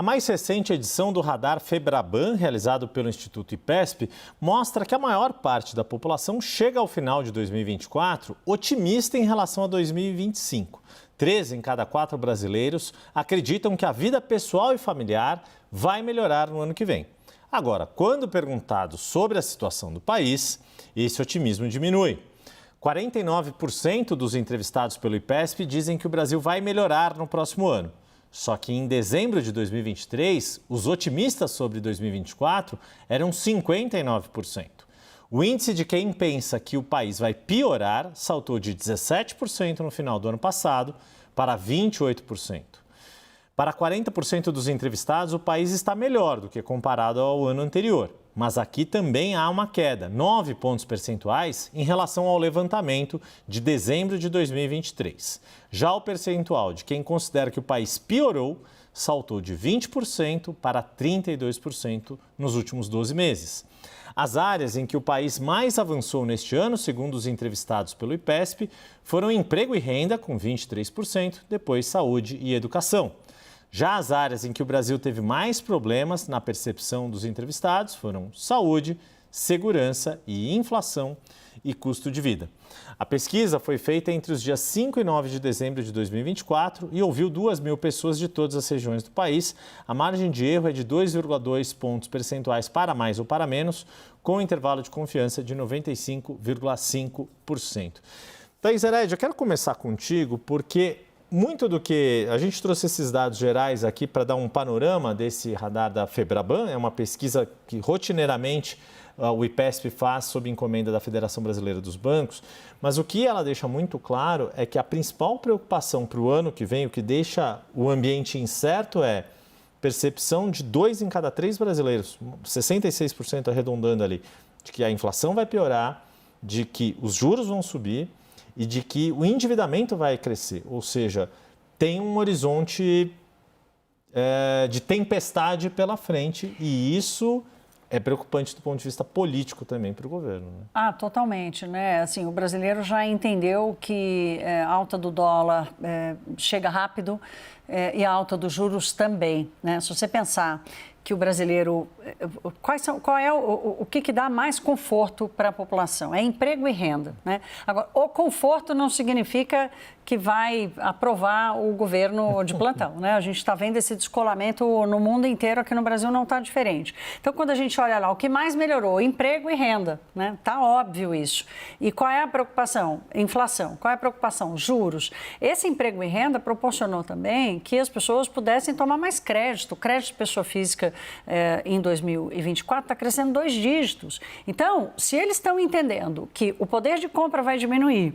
A mais recente edição do radar Febraban, realizado pelo Instituto IPESP, mostra que a maior parte da população chega ao final de 2024 otimista em relação a 2025. 3 em cada 4 brasileiros acreditam que a vida pessoal e familiar vai melhorar no ano que vem. Agora, quando perguntado sobre a situação do país, esse otimismo diminui. 49% dos entrevistados pelo IPESP dizem que o Brasil vai melhorar no próximo ano. Só que em dezembro de 2023, os otimistas sobre 2024 eram 59%. O índice de quem pensa que o país vai piorar saltou de 17% no final do ano passado para 28%. Para 40% dos entrevistados, o país está melhor do que comparado ao ano anterior. Mas aqui também há uma queda, 9 pontos percentuais, em relação ao levantamento de dezembro de 2023. Já o percentual de quem considera que o país piorou saltou de 20% para 32% nos últimos 12 meses. As áreas em que o país mais avançou neste ano, segundo os entrevistados pelo IPESP, foram emprego e renda, com 23%, depois saúde e educação. Já as áreas em que o Brasil teve mais problemas na percepção dos entrevistados foram saúde, segurança e inflação e custo de vida. A pesquisa foi feita entre os dias 5 e 9 de dezembro de 2024 e ouviu 2.000 pessoas de todas as regiões do país. A margem de erro é de 2,2 pontos percentuais para mais ou para menos, com um intervalo de confiança de 95,5%. Thais Herédia, eu quero começar contigo porque muito do que a gente trouxe esses dados gerais aqui para dar um panorama desse radar da Febraban, é uma pesquisa que rotineiramente o IPESP faz sob encomenda da Federação Brasileira dos Bancos, mas o que ela deixa muito claro é que a principal preocupação para o ano que vem, o que deixa o ambiente incerto é percepção de 2 em cada 3 brasileiros, 66% arredondando ali, de que a inflação vai piorar, de que os juros vão subir e de que o endividamento vai crescer, ou seja, tem um horizonte de tempestade pela frente e isso é preocupante do ponto de vista político também para o governo. Né? Totalmente, né? Assim, o brasileiro já entendeu que a alta do dólar chega rápido e a alta dos juros também, né? Se você pensar que o brasileiro... o que dá mais conforto para a população? É emprego e renda, né? Agora, o conforto não significa que vai aprovar o governo de plantão, né? A gente está vendo esse descolamento no mundo inteiro, aqui no Brasil não está diferente. Então, quando a gente olha lá, o que mais melhorou? Emprego e renda, né? Tá óbvio isso. E qual é a preocupação? Inflação. Qual é a preocupação? Juros. Esse emprego e renda proporcionou também que as pessoas pudessem tomar mais crédito. O crédito de pessoa física em 2024 está crescendo 2 dígitos. Então, se eles estão entendendo que o poder de compra vai diminuir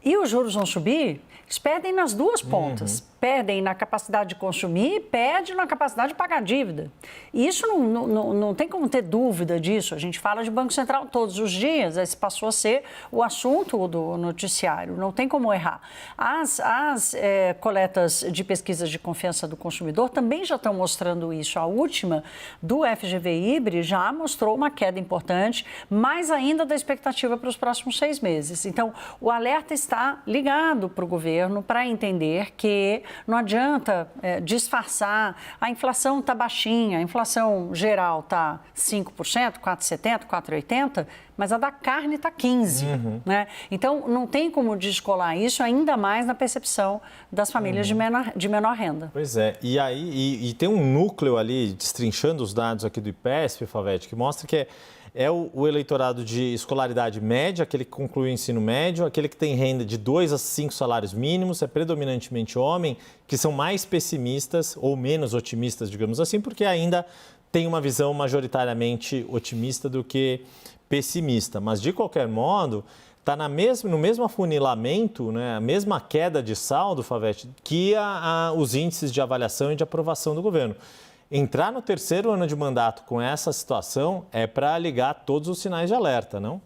e os juros vão subir, eles perdem nas duas pontas. Perdem na capacidade de consumir e perdem na capacidade de pagar dívida. E isso não tem como ter dúvida disso. A gente fala de Banco Central todos os dias, esse passou a ser o assunto do noticiário, não tem como errar. As coletas de pesquisas de confiança do consumidor também já estão mostrando isso. A última do FGV-IBRE já mostrou uma queda importante, mais ainda da expectativa para os próximos 6 meses. Então, o alerta está ligado para o governo para entender que não adianta disfarçar. A inflação está baixinha, a inflação geral está 5%, 4,70%, 4,80%, mas a da carne está 15%. Né? Então, não tem como descolar isso, ainda mais na percepção das famílias de menor renda. Pois é, e tem um núcleo ali, destrinchando os dados aqui do IPESP, Favete, que mostra que é o eleitorado de escolaridade média, aquele que conclui o ensino médio, aquele que tem renda de 2 a 5 salários mínimos, é predominantemente homem, que são mais pessimistas ou menos otimistas, digamos assim, porque ainda tem uma visão majoritariamente otimista do que pessimista. Mas, de qualquer modo, está no mesmo afunilamento, né, a mesma queda de saldo, Favete, que os índices de avaliação e de aprovação do governo. Entrar no 3º ano de mandato com essa situação é para ligar todos os sinais de alerta, não?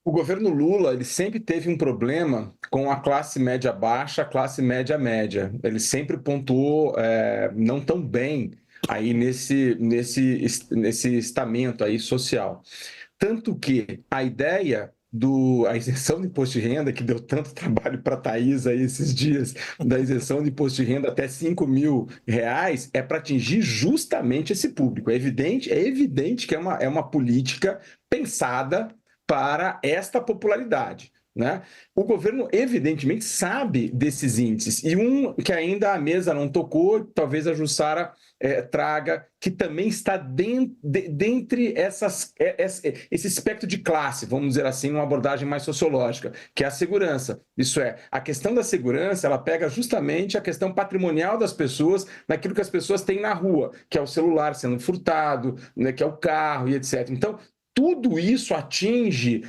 O governo Lula, ele sempre teve um problema com a classe média baixa, a classe média média. Ele sempre pontuou não tão bem aí nesse estamento aí social. Tanto que a ideia a isenção de imposto de renda, que deu tanto trabalho para a Thaís aí esses dias, da isenção de imposto de renda até R$ 5.000, é para atingir justamente esse público. É evidente que é uma política pensada para esta popularidade, né? O governo, evidentemente, sabe desses índices. E um que ainda a mesa não tocou, talvez a Jussara traga, que também está dentre esse espectro de classe, vamos dizer assim, numa abordagem mais sociológica, que é a segurança. Isso é, a questão da segurança, ela pega justamente a questão patrimonial das pessoas, naquilo que as pessoas têm na rua, que é o celular sendo furtado, né, que é o carro e etc. Então, tudo isso atinge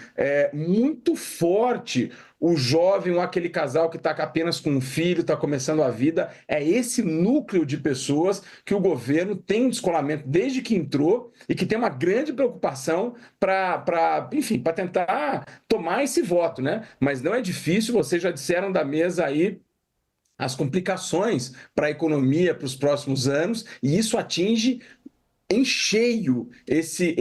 muito forte o jovem ou aquele casal que está apenas com um filho, está começando a vida. É esse núcleo de pessoas que o governo tem um descolamento desde que entrou e que tem uma grande preocupação para tentar tomar esse voto, né? Mas não é difícil, vocês já disseram da mesa aí as complicações para a economia para os próximos anos, e isso atinge em cheio esse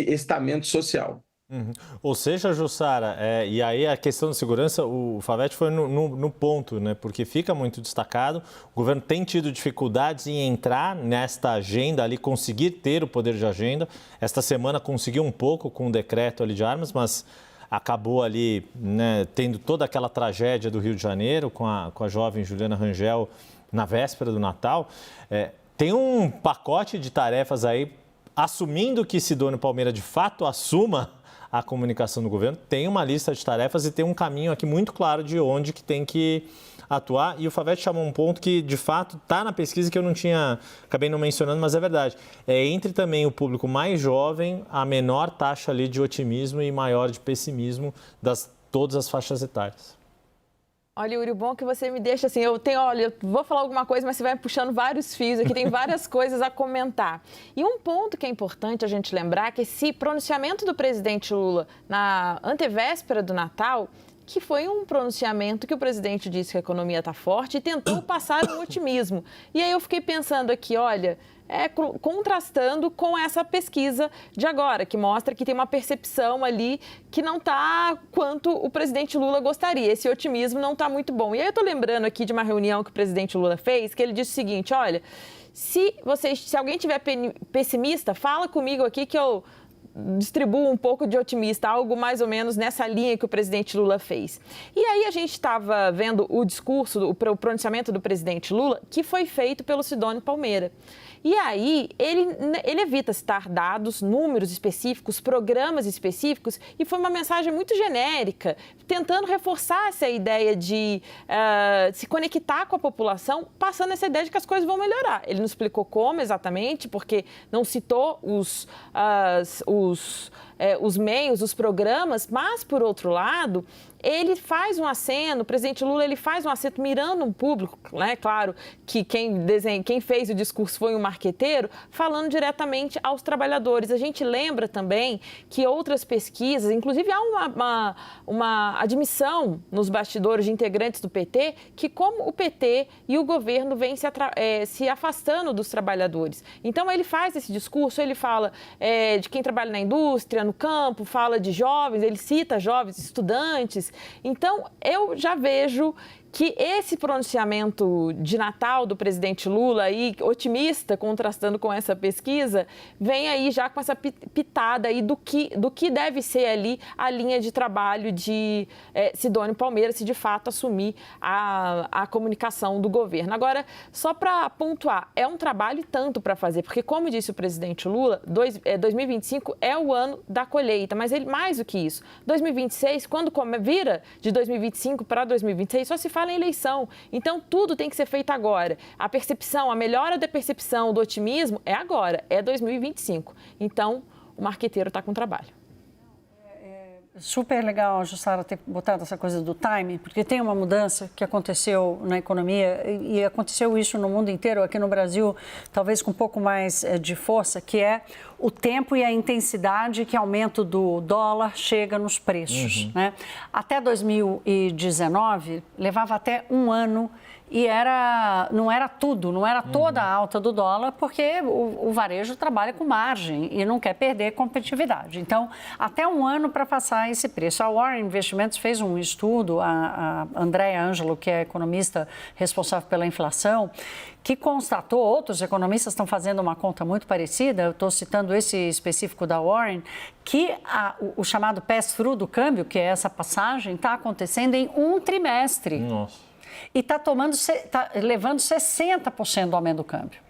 estamento social. Uhum. Ou seja, Jussara, e aí a questão de segurança, o Favete foi no ponto, né? Porque fica muito destacado, o governo tem tido dificuldades em entrar nesta agenda ali, conseguir ter o poder de agenda. Esta semana conseguiu um pouco com o decreto ali de armas, mas acabou ali, né, tendo toda aquela tragédia do Rio de Janeiro com a jovem Juliana Rangel na véspera do Natal. Tem um pacote de tarefas aí, assumindo que Sidônio Palmeira de fato assuma a comunicação do governo, tem uma lista de tarefas e tem um caminho aqui muito claro de onde que tem que atuar. E o Favete chamou um ponto que, de fato, está na pesquisa que eu acabei não mencionando, mas é verdade. Entre também o público mais jovem, a menor taxa ali de otimismo e maior de pessimismo todas as faixas etárias. Olha, Yuri, o bom é que você me deixa assim, eu vou falar alguma coisa, mas você vai puxando vários fios aqui, tem várias coisas a comentar. E um ponto que é importante a gente lembrar é que esse pronunciamento do presidente Lula na antevéspera do Natal, que foi um pronunciamento que o presidente disse que a economia está forte e tentou passar um otimismo. E aí eu fiquei pensando aqui, olha, contrastando com essa pesquisa de agora, que mostra que tem uma percepção ali que não está quanto o presidente Lula gostaria. Esse otimismo não está muito bom. E aí eu estou lembrando aqui de uma reunião que o presidente Lula fez, que ele disse o seguinte, olha, se alguém tiver pessimista, fala comigo aqui que eu distribuo um pouco de otimista, algo mais ou menos nessa linha que o presidente Lula fez. E aí a gente estava vendo o discurso, o pronunciamento do presidente Lula, que foi feito pelo Sidônio Palmeira. E aí ele evita citar dados, números específicos, programas específicos, e foi uma mensagem muito genérica, tentando reforçar essa ideia de se conectar com a população, passando essa ideia de que as coisas vão melhorar. Ele não explicou como exatamente, porque não citou os meios, os programas, mas, por outro lado, ele faz um aceno, o presidente Lula ele faz um aceno mirando um público, né? Claro que quem fez o discurso foi um marqueteiro, falando diretamente aos trabalhadores. A gente lembra também que outras pesquisas, inclusive há uma admissão nos bastidores de integrantes do PT, que como o PT e o governo vêm se afastando dos trabalhadores. Então ele faz esse discurso, ele fala de quem trabalha na indústria, no campo, fala de jovens, ele cita jovens, estudantes. Então, eu já vejo que esse pronunciamento de Natal do presidente Lula, aí, otimista, contrastando com essa pesquisa, vem aí já com essa pitada aí do que deve ser ali a linha de trabalho de Sidônio Palmeira, se de fato assumir a comunicação do governo. Agora, só para pontuar, é um trabalho e tanto para fazer, porque como disse o presidente Lula, 2025 é o ano da colheita, mas ele mais do que isso. 2026, quando vira de 2025 para 2026, só se fala em eleição. Então, tudo tem que ser feito agora. A melhora da percepção do otimismo é agora, é 2025. Então, o marqueteiro está com trabalho. Super legal a Jussara ter botado essa coisa do timing, porque tem uma mudança que aconteceu na economia e aconteceu isso no mundo inteiro, aqui no Brasil, talvez com um pouco mais de força, que é o tempo e a intensidade que aumento do dólar chega nos preços. Né? Até 2019, levava até um ano e não era tudo, não era toda a alta do dólar, porque o varejo trabalha com margem e não quer perder competitividade. Então, até um ano para passar esse preço. A Warren Investimentos fez um estudo, a Andrea Angelo, que é economista responsável pela inflação, que constatou, outros economistas estão fazendo uma conta muito parecida, eu estou citando esse específico da Warren, que o chamado pass-through do câmbio, que é essa passagem, está acontecendo em um trimestre. Nossa. E está levando 60% do aumento do câmbio.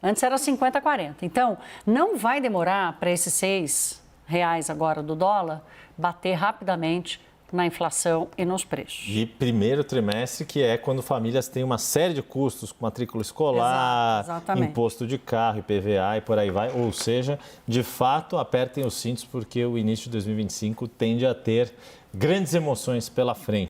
Antes era 50, 40. Então, não vai demorar para esses R$6 agora do dólar bater rapidamente na inflação e nos preços. E primeiro trimestre, que é quando famílias têm uma série de custos, com matrícula escolar, imposto de carro, IPVA e por aí vai. Ou seja, de fato, apertem os cintos porque o início de 2025 tende a ter grandes emoções pela frente.